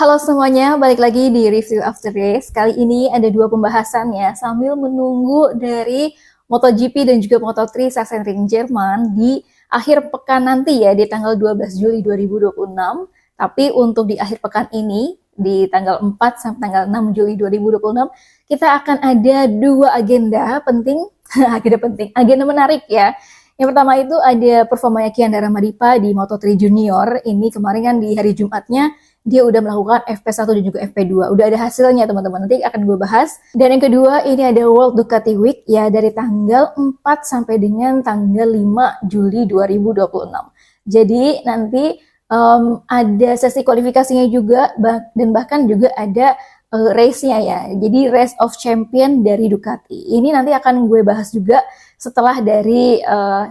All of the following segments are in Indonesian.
Halo semuanya, balik lagi di Review After Race. Kali ini ada dua pembahasan ya, sambil menunggu dari MotoGP dan juga Moto3 Sachsenring Jerman di akhir pekan nanti ya, di tanggal 12 Juli 2026. Tapi untuk di akhir pekan ini, di tanggal 4 sampai tanggal 6 Juli 2026, kita akan ada dua agenda penting, agenda menarik ya. Yang pertama itu ada performanya Kian Daramadipa di Moto3 Junior. Ini kemarin kan di hari Jumatnya dia udah melakukan FP1 dan juga FP2. Udah ada hasilnya teman-teman, nanti akan gue bahas. Dan yang kedua ini ada World Ducati Week ya, dari tanggal 4 sampai dengan tanggal 5 Juli 2026. Jadi nanti ada sesi kualifikasinya juga, dan bahkan juga ada race-nya ya. Jadi Race of Champion dari Ducati. Ini nanti akan gue bahas juga setelah dari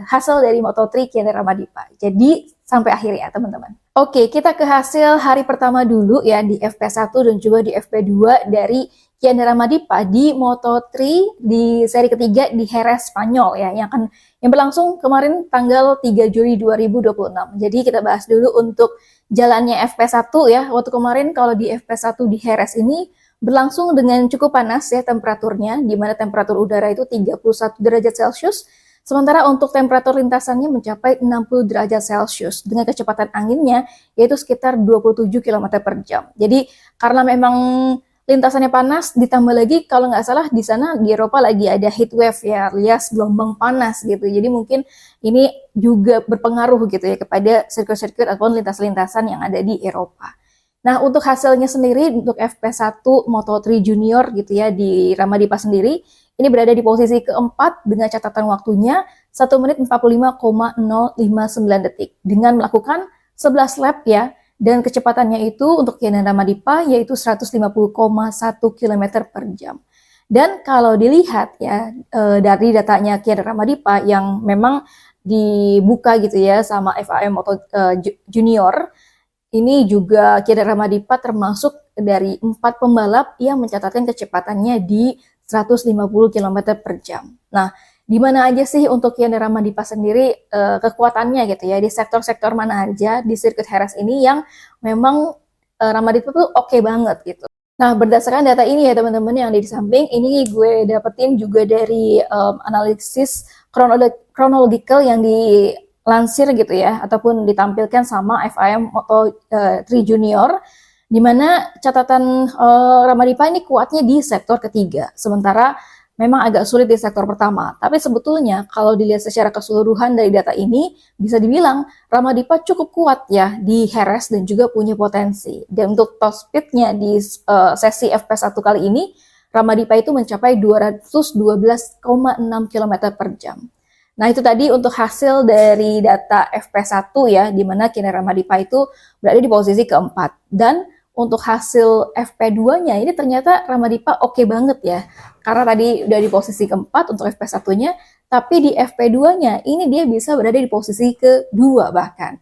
hasil dari Moto3 Kian Daramadipa. Jadi sampai akhir ya teman-teman. Oke, kita ke hasil hari pertama dulu ya di FP1 dan juga di FP2 dari Kian Daramadipa di Moto3 di seri ketiga di Jerez Spanyol ya, yang berlangsung kemarin tanggal 3 Juli 2026. Jadi kita bahas dulu untuk jalannya FP1 ya. Waktu kemarin kalau di FP1 di Jerez ini berlangsung dengan cukup panas ya temperaturnya, di mana temperatur udara itu 31 derajat Celcius. Sementara untuk temperatur lintasannya mencapai 60 derajat Celcius dengan kecepatan anginnya yaitu sekitar 27 km per jam. Jadi karena memang lintasannya panas, ditambah lagi kalau nggak salah di sana di Eropa lagi ada heat wave ya, alias gelombang panas gitu. Jadi mungkin ini juga berpengaruh gitu ya kepada sirkuit-sirkuit ataupun lintas-lintasan yang ada di Eropa. Nah, untuk hasilnya sendiri untuk FP1 Moto3 Junior gitu ya di Ramadipa sendiri, ini berada di posisi keempat dengan catatan waktunya 1 menit 45,059 detik dengan melakukan 11 lap ya, dan kecepatannya itu untuk Kian Daramadipa yaitu 150,1 km per jam. Dan kalau dilihat ya dari datanya Kian Daramadipa yang memang dibuka gitu ya sama FIM Moto Junior, ini juga Kian Daramadipa termasuk dari 4 pembalap yang mencatatkan kecepatannya di 150 km per jam. Nah, di mana aja sih untuk Kian Daramadipa sendiri kekuatannya gitu ya, di sektor-sektor mana aja di sirkuit Jerez ini yang memang Ramadhipa tuh oke banget gitu. Nah, berdasarkan data ini ya teman-teman yang ada di samping, ini gue dapetin juga dari analisis chronological yang dilansir gitu ya, ataupun ditampilkan sama FIM Moto3 Junior, di mana catatan Ramadhipa ini kuatnya di sektor ketiga, sementara memang agak sulit di sektor pertama. Tapi sebetulnya kalau dilihat secara keseluruhan dari data ini, bisa dibilang Ramadhipa cukup kuat ya di Jerez dan juga punya potensi. Dan untuk top speednya di sesi FP1 kali ini, Ramadhipa itu mencapai 212,6 km per jam. Nah, itu tadi untuk hasil dari data FP1 ya, di mana Kian Daramadipa itu berada di posisi keempat. Dan untuk hasil FP2-nya ini ternyata Ramadhipa oke banget ya. Karena tadi udah di posisi keempat untuk FP1-nya, tapi di FP2-nya ini dia bisa berada di posisi kedua bahkan.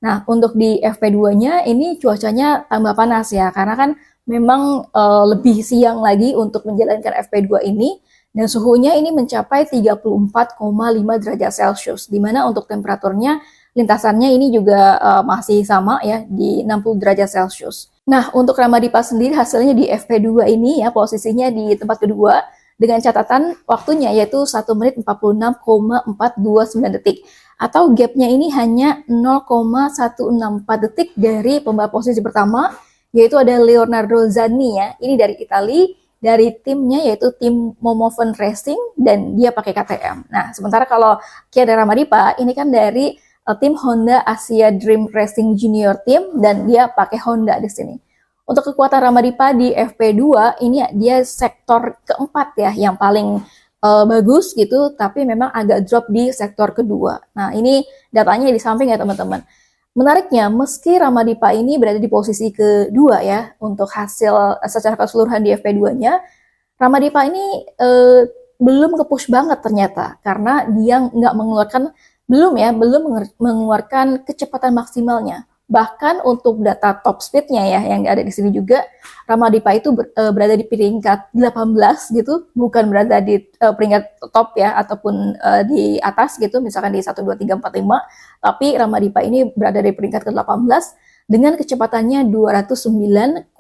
Nah, untuk di FP2-nya ini cuacanya tambah panas ya, karena kan memang lebih siang lagi untuk menjalankan FP2 ini, dan suhunya ini mencapai 34,5 derajat Celcius, di mana untuk temperaturnya lintasannya ini juga masih sama ya di 60 derajat Celcius. Nah, untuk Ramadhipa sendiri hasilnya di FP2 ini ya posisinya di tempat kedua dengan catatan waktunya yaitu 1 menit 46,429 detik. Atau gapnya ini hanya 0,164 detik dari pembalap posisi pertama, yaitu ada Leonardo Zanni ya. Ini dari Italia, dari timnya yaitu tim Momoven Racing, dan dia pakai KTM. Nah, sementara kalau Kian Daramadipa ini kan dari tim Honda Asia Dream Racing Junior Team, dan dia pakai Honda di sini. Untuk kekuatan Ramadhipa di FP2 ini dia sektor keempat ya yang paling bagus gitu, tapi memang agak drop di sektor kedua. Nah, ini datanya di samping ya teman-teman. Menariknya, meski Ramadhipa ini berada di posisi kedua ya untuk hasil secara keseluruhan di FP2-nya, Ramadhipa ini belum nge-push banget ternyata, karena dia nggak belum mengeluarkan kecepatan maksimalnya. Bahkan untuk data top speednya ya yang ada di sini juga, Ramadhipa itu berada di peringkat 18 gitu, bukan berada di peringkat top ya ataupun di atas gitu, misalkan di 1, 2, 3, 4, 5, tapi Ramadhipa ini berada di peringkat ke-18 dengan kecepatannya 209,7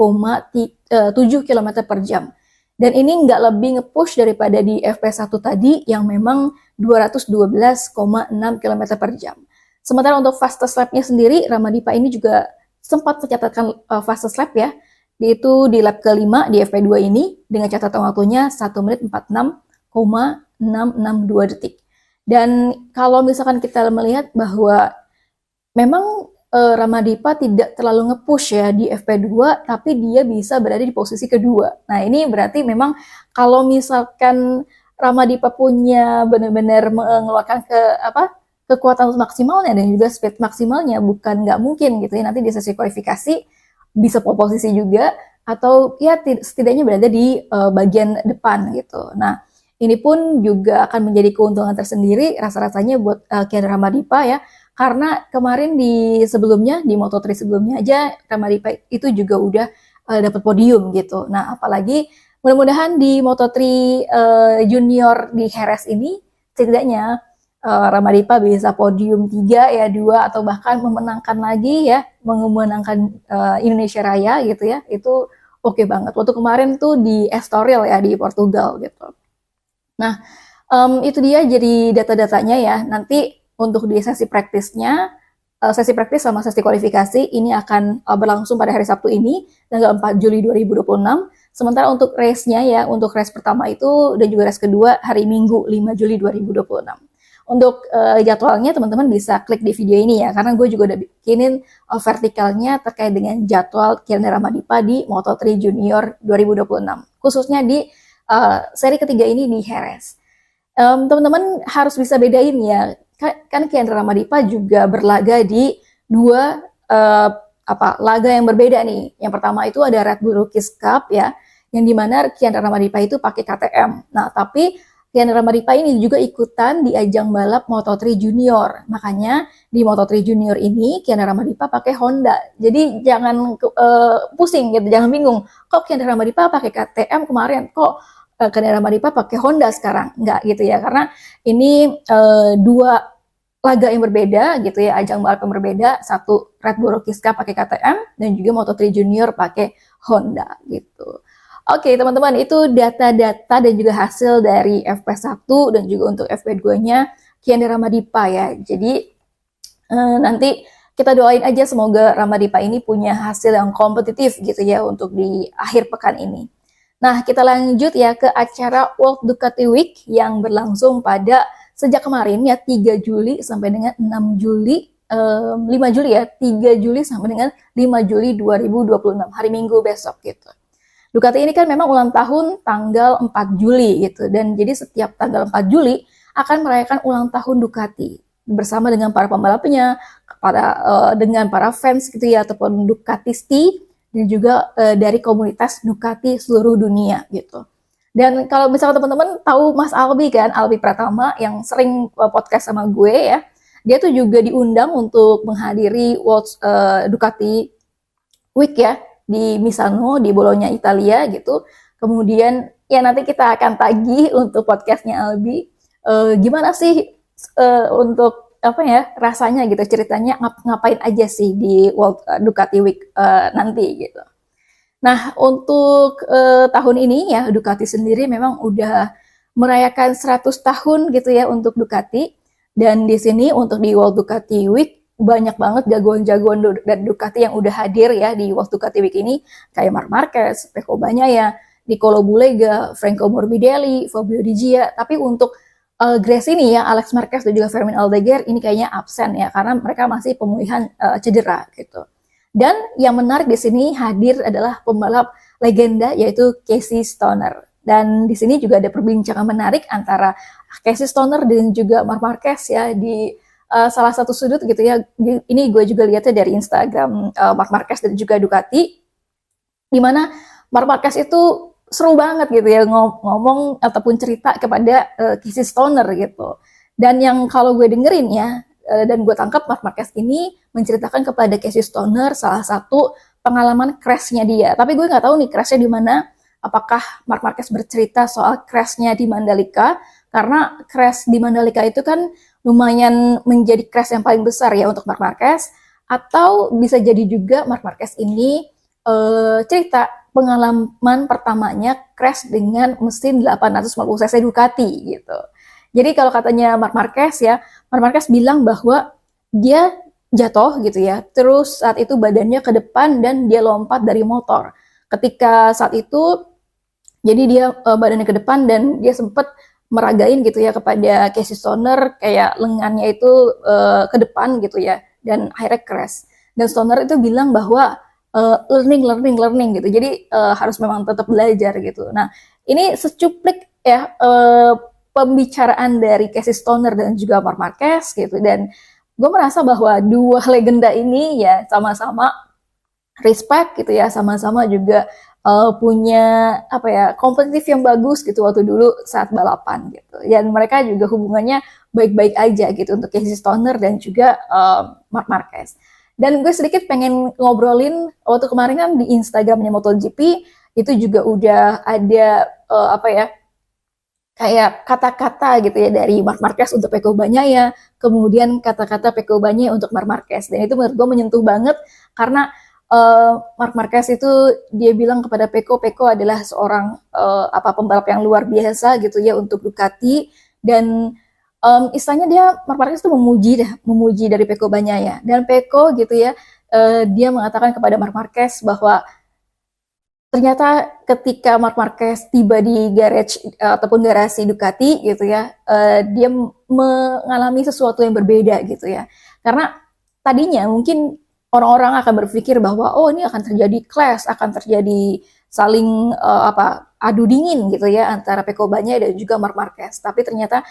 km per jam. Dan ini nggak lebih nge-push daripada di FP1 tadi yang memang 212,6 km per jam. Sementara untuk fastest lap-nya sendiri, Ramadipa ini juga sempat mencatatkan fastest lap ya, yaitu di lap kelima di FP2 ini dengan catatan waktunya 1 menit 46,662 detik. Dan kalau misalkan kita melihat bahwa memang Ramadipa tidak terlalu nge-push ya di FP2, tapi dia bisa berada di posisi kedua. Nah ini berarti memang kalau misalkan Ramadipa punya benar-benar mengeluarkan kekuatan maksimalnya dan juga speed maksimalnya, bukan nggak mungkin gitu ya nanti di sesi kualifikasi bisa pole posisi juga atau ya setidaknya berada di bagian depan gitu. Nah ini pun juga akan menjadi keuntungan tersendiri rasa-rasanya buat Kian Ramadipa ya. Karena kemarin di sebelumnya, di Moto3 sebelumnya aja, Ramadipa itu juga udah dapat podium gitu. Nah, apalagi mudah-mudahan di Moto3 junior di Jerez ini, setidaknya Ramadipa bisa podium 3 ya, 2 atau bahkan memenangkan lagi ya, memenangkan Indonesia Raya gitu ya. Itu oke banget. Waktu kemarin tuh di Estoril ya, di Portugal gitu. Nah, itu dia jadi data-datanya ya. Nanti untuk di sesi praktisnya, sesi praktis sama sesi kualifikasi ini akan berlangsung pada hari Sabtu ini, tanggal 4 Juli 2026. Sementara untuk race-nya ya, untuk race pertama itu dan juga race kedua hari Minggu 5 Juli 2026. Untuk jadwalnya teman-teman bisa klik di video ini ya, karena gue juga udah bikinin vertikalnya terkait dengan jadwal Kian Ramadipa di Moto3 Junior 2026. Khususnya di seri ketiga ini di Jerez. Teman-teman harus bisa bedain ya, kan Kian Ramadipa juga berlaga di dua laga yang berbeda nih. Yang pertama itu ada Red Bull Rookies Cup ya, yang dimana Kian Ramadipa itu pakai KTM. Nah, tapi Kian Ramadipa ini juga ikutan di ajang balap Moto3 Junior. Makanya di Moto3 Junior ini Kian Ramadipa pakai Honda. Jadi jangan pusing gitu, jangan bingung. Kok Kian Ramadipa pakai KTM kemarin? Kok Kian Ramadipa pakai Honda sekarang? Enggak gitu ya, karena ini dua laga yang berbeda gitu ya, ajang balap yang berbeda. Satu Red Bull Rookies Cup pakai KTM dan juga Moto3 Junior pakai Honda gitu. Oke teman-teman, itu data-data dan juga hasil dari FP1 dan juga untuk FP2-nya Kian Ramadipa ya. Jadi nanti kita doain aja semoga Ramadipa ini punya hasil yang kompetitif gitu ya untuk di akhir pekan ini. Nah, kita lanjut ya ke acara World Ducati Week yang berlangsung pada sejak kemarin ya 3 Juli sampai dengan 6 Juli 5 Juli ya, 3 Juli sampai dengan 5 Juli 2026, hari Minggu besok gitu. Ducati ini kan memang ulang tahun tanggal 4 Juli gitu, dan jadi setiap tanggal 4 Juli akan merayakan ulang tahun Ducati bersama dengan para pembalapnya, dengan para fans gitu ya, ataupun Ducatisti dan juga dari komunitas Ducati seluruh dunia gitu. Dan kalau misalnya teman-teman tahu Mas Albi kan, Albi Pratama yang sering podcast sama gue ya, dia tuh juga diundang untuk menghadiri World Ducati Week ya, di Misano, di Bologna, Italia gitu. Kemudian ya nanti kita akan tagih untuk podcastnya Albi. Gimana sih untuk apa ya rasanya gitu, ceritanya ngapain aja sih di World Ducati Week nanti gitu. Nah untuk tahun ini ya Ducati sendiri memang udah merayakan 100 tahun gitu ya untuk Ducati. Dan di sini untuk di World Ducati Week banyak banget jagoan-jagoan dari Ducati yang udah hadir ya di World Ducati Week ini, kayak Marc Marquez, Pecco Bagnaia, Nicolo Bulega, Franco Morbidelli, Fabio Di Gia. Tapi untuk Grace ini ya, Alex Marquez dan juga Fermin Aldeguer ini kayaknya absen ya, karena mereka masih pemulihan cedera gitu. Dan yang menarik di sini hadir adalah pembalap legenda yaitu Casey Stoner. Dan di sini juga ada perbincangan menarik antara Casey Stoner dan juga Marc Marquez ya di salah satu sudut gitu ya. Ini gue juga lihatnya dari Instagram Marc Marquez dan juga Ducati, dimana Marc Marquez itu seru banget gitu ya ngomong ataupun cerita kepada Casey Stoner gitu. Dan yang kalau gue dengerin ya dan gue tangkap, Marc Marquez ini menceritakan kepada Casey Stoner salah satu pengalaman crashnya dia. Tapi gue nggak tahu nih crashnya di mana. Apakah Marc Marquez bercerita soal crashnya di Mandalika? Karena crash di Mandalika itu kan lumayan menjadi crash yang paling besar ya untuk Marc Marquez, Atau bisa jadi juga Marc Marquez ini cerita pengalaman pertamanya crash dengan mesin 850 cc Ducati gitu. Jadi kalau katanya Marc Marquez ya, Marc Marquez bilang bahwa dia jatuh gitu ya, terus saat itu badannya ke depan dan dia lompat dari motor. Ketika saat itu, jadi dia badannya ke depan dan dia sempat meragain gitu ya kepada Casey Stoner kayak lengannya itu ke depan gitu ya, dan akhirnya crash. Dan Stoner itu bilang bahwa learning gitu. Jadi harus memang tetap belajar gitu. Nah, ini secuplik ya pembicaraan dari Casey Stoner dan juga Marc Marquez gitu. Dan gue merasa bahwa dua legenda ini ya sama-sama respect gitu ya, sama-sama juga punya apa ya kompetitif yang bagus gitu waktu dulu saat balapan gitu. Dan mereka juga hubungannya baik-baik aja gitu untuk Casey Stoner dan juga Marc Marquez. Dan gue sedikit pengen ngobrolin waktu kemarin kan di Instagramnya MotoGP itu juga udah ada apa ya kayak kata-kata gitu ya dari Marc Marquez untuk Pecco Bagnaia, kemudian kata-kata Pecco Bagnaia untuk Marc Marquez. Dan itu menurut gue menyentuh banget karena Marc Marquez itu dia bilang kepada Pecco adalah seorang apa pembalap yang luar biasa gitu ya untuk Ducati, dan istilahnya dia Marc Marquez itu memuji dari Pecco Bagnaia, dan Pecco gitu ya dia mengatakan kepada Marc Marquez bahwa ternyata ketika Marc Marquez tiba di garage ataupun garasi Ducati gitu ya, dia mengalami sesuatu yang berbeda gitu ya. Karena tadinya mungkin orang-orang akan berpikir bahwa oh ini akan terjadi clash, akan terjadi saling apa adu dingin gitu ya antara Pecco Bagnaia dan juga Marc Marquez. Tapi ternyata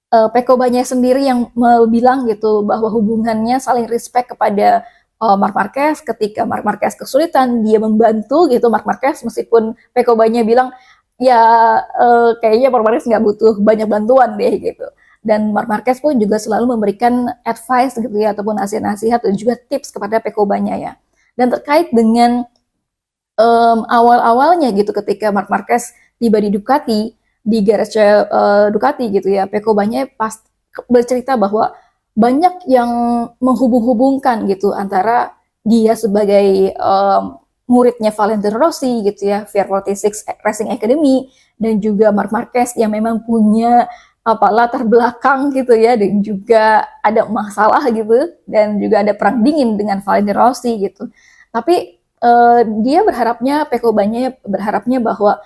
Pecco Bagnaia sendiri yang bilang gitu bahwa hubungannya saling respect kepada Marc Marquez. Ketika Marc Marquez kesulitan, dia membantu gitu Marc Marquez, meskipun Pecco Bagnaia bilang ya kayaknya Marc Marquez nggak butuh banyak bantuan deh gitu. Dan Marc Marquez pun juga selalu memberikan advice gitu ya ataupun nasihat-nasihat dan juga tips kepada Pecco Bagnaia. Dan terkait dengan awal-awalnya gitu ketika Marc Marquez tiba di Ducati, di garage Ducati gitu ya, Pecco Bagnaia pas bercerita bahwa banyak yang menghubung-hubungkan gitu antara dia sebagai muridnya Valentino Rossi gitu ya, VR46 Racing Academy, dan juga Marc Marquez yang memang punya apa latar belakang gitu ya, dan juga ada masalah gitu, dan juga ada perang dingin dengan Valentino Rossi gitu. Tapi dia berharapnya, Pecco Bagnaia berharapnya bahwa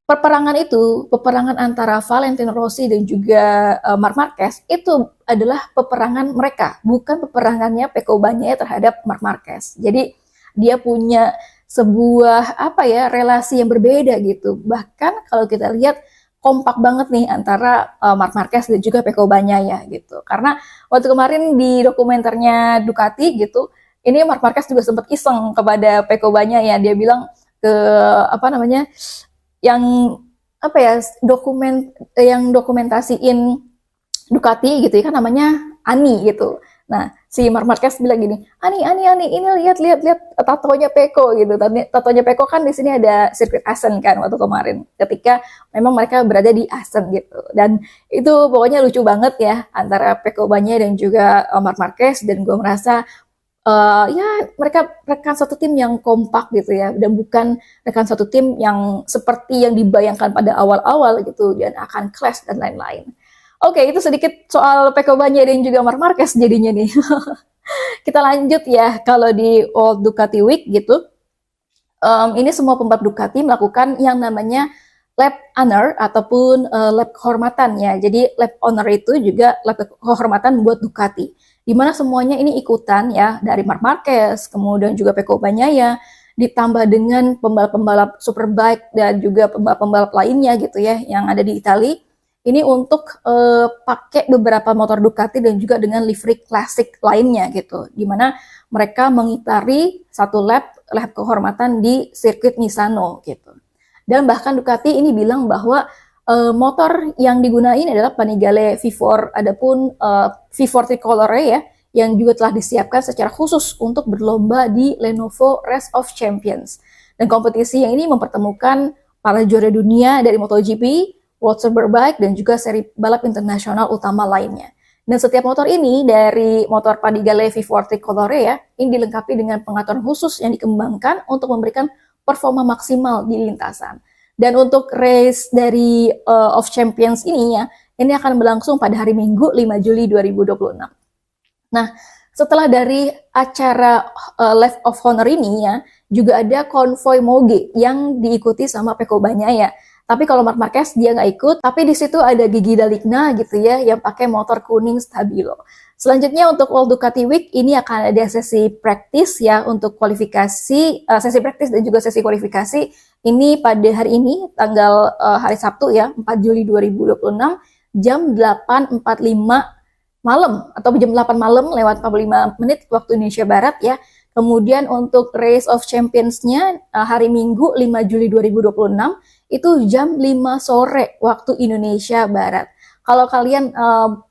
peperangan antara Valentino Rossi dan juga Marc Marquez itu adalah peperangan mereka, bukan peperangannya Pecco Bagnaia terhadap Marc Marquez. Jadi dia punya sebuah apa ya relasi yang berbeda gitu. Bahkan kalau kita lihat kompak banget nih antara Marc Marquez dan juga Pecco Bagnaia gitu. Karena waktu kemarin di dokumenternya Ducati gitu, ini Marc Marquez juga sempat iseng kepada Pecco Bagnaia. Dia bilang ke apa namanya yang apa ya yang dokumentasiin Ducati gitu ya kan namanya Ani gitu. Nah si Marc Marquez bilang gini, Ani ini lihat tatonya Pecco gitu. Tatonya Pecco kan di sini ada sirkuit Assen kan waktu kemarin ketika memang mereka berada di Assen gitu. Dan itu pokoknya lucu banget ya antara Pecco Bagnaia dan juga Marc Marquez, dan gue merasa ya mereka rekan satu tim yang kompak gitu ya, dan bukan rekan satu tim yang seperti yang dibayangkan pada awal-awal gitu dan akan clash dan lain-lain. Oke, itu sedikit soal Pecco Bagnaia dan juga Marc Marquez jadinya nih. Kita lanjut ya, kalau di World Ducati Week gitu, ini semua pembalap Ducati melakukan yang namanya lap honor ataupun lap kehormatan ya. Jadi lap honor itu juga lap kehormatan buat Ducati, di mana semuanya ini ikutan ya, dari Marc Marquez, kemudian juga Pecco Bagnaia, ditambah dengan pembalap-pembalap Superbike dan juga pembalap-pembalap lainnya gitu ya yang ada di Italia. Ini untuk pakai beberapa motor Ducati dan juga dengan livery klasik lainnya gitu, di mana mereka mengitari satu lap kehormatan di sirkuit Misano gitu. Dan bahkan Ducati ini bilang bahwa motor yang digunain adalah Panigale V4, adapun V4 Tricolore ya, yang juga telah disiapkan secara khusus untuk berlomba di Lenovo Race of Champions. Dan kompetisi yang ini mempertemukan para juara dunia dari MotoGP, World Superbike, dan juga seri balap internasional utama lainnya. Dan setiap motor ini dari motor Panigale V4 Tricolore ya, ini dilengkapi dengan pengaturan khusus yang dikembangkan untuk memberikan performa maksimal di lintasan. Dan untuk race dari of Champions ini ya, ini akan berlangsung pada hari Minggu 5 Juli 2026. Nah, setelah dari acara Left of Honor ini ya, juga ada konvoy Moge yang diikuti sama Pecco Bagnaia. Tapi kalau Marc Marquez dia nggak ikut, tapi di situ ada Gigi D'Aligna gitu ya, yang pakai motor kuning Stabilo. Selanjutnya untuk World Ducati Week ini akan ada sesi praktis ya untuk kualifikasi, sesi praktis dan juga sesi kualifikasi ini pada hari ini tanggal hari Sabtu ya 4 Juli 2026 jam 8.45 malam atau jam 8 malam lewat 45 menit waktu Indonesia Barat ya. Kemudian untuk Race of Champions-nya hari Minggu 5 Juli 2026 itu jam 5 sore waktu Indonesia Barat. Kalau kalian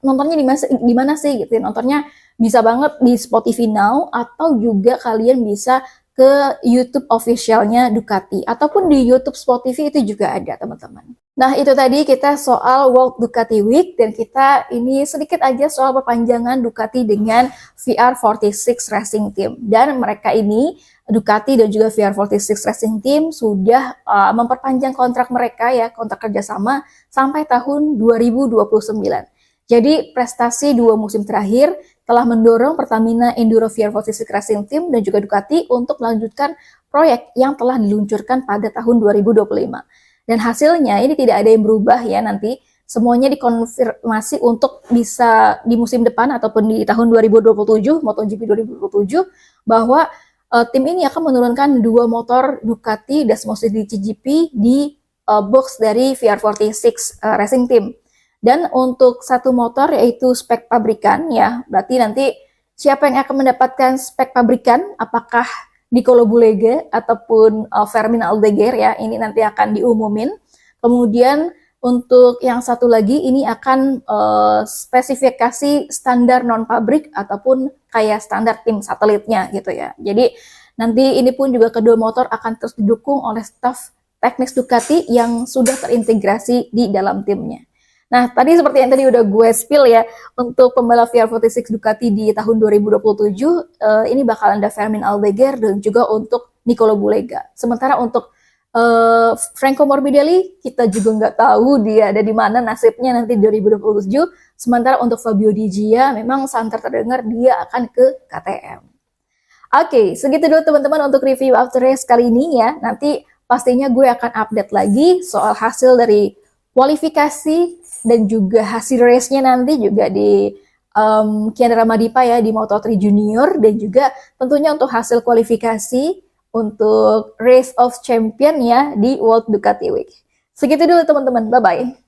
nontonnya di mana sih gitu? Nontonnya bisa banget di Spotify Now atau juga kalian bisa ke YouTube officialnya Ducati ataupun di YouTube Spotify itu juga ada teman-teman. Nah itu tadi kita soal World Ducati Week dan kita ini sedikit aja soal perpanjangan Ducati dengan VR46 Racing Team dan mereka ini Ducati dan juga VR46 Racing Team sudah memperpanjang kontrak mereka ya kontrak kerjasama sampai tahun 2029. Jadi prestasi 2 musim terakhir telah mendorong Pertamina Enduro VR46 Racing Team dan juga Ducati untuk melanjutkan proyek yang telah diluncurkan pada tahun 2025. Dan hasilnya ini tidak ada yang berubah ya nanti, semuanya dikonfirmasi untuk bisa di musim depan ataupun di tahun 2027, MotoGP 2027, bahwa tim ini akan menurunkan 2 motor Ducati Desmosed GP di box dari VR46 Racing Team. Dan untuk satu motor yaitu spek pabrikan ya, berarti nanti siapa yang akan mendapatkan spek pabrikan, apakah Nicolo Bulega ataupun Fermin Aldeguer ya, ini nanti akan diumumin. Kemudian untuk yang satu lagi ini akan spesifikasi standar non pabrik ataupun kayak standar tim satelitnya gitu ya. Jadi nanti ini pun juga kedua motor akan terus didukung oleh staf teknis Ducati yang sudah terintegrasi di dalam timnya. Nah, tadi seperti yang tadi udah gue spill ya, untuk pembalap VR46 Ducati di tahun 2027, ini bakal ada Fermin Aldeguer dan juga untuk Nicolo Bulega. Sementara untuk Franco Morbidelli, kita juga nggak tahu dia ada di mana nasibnya nanti 2027. Sementara untuk Fabio Di Gia, memang santer terdengar dia akan ke KTM. Oke, segitu dulu teman-teman untuk review after race kali ini ya. Nanti pastinya gue akan update lagi soal hasil dari kualifikasi dan juga hasil race-nya nanti juga di Kian Ramadipa ya di Moto3 Junior dan juga tentunya untuk hasil kualifikasi untuk Race of Champion ya di World Ducati Week. Segitu dulu teman-teman, bye-bye.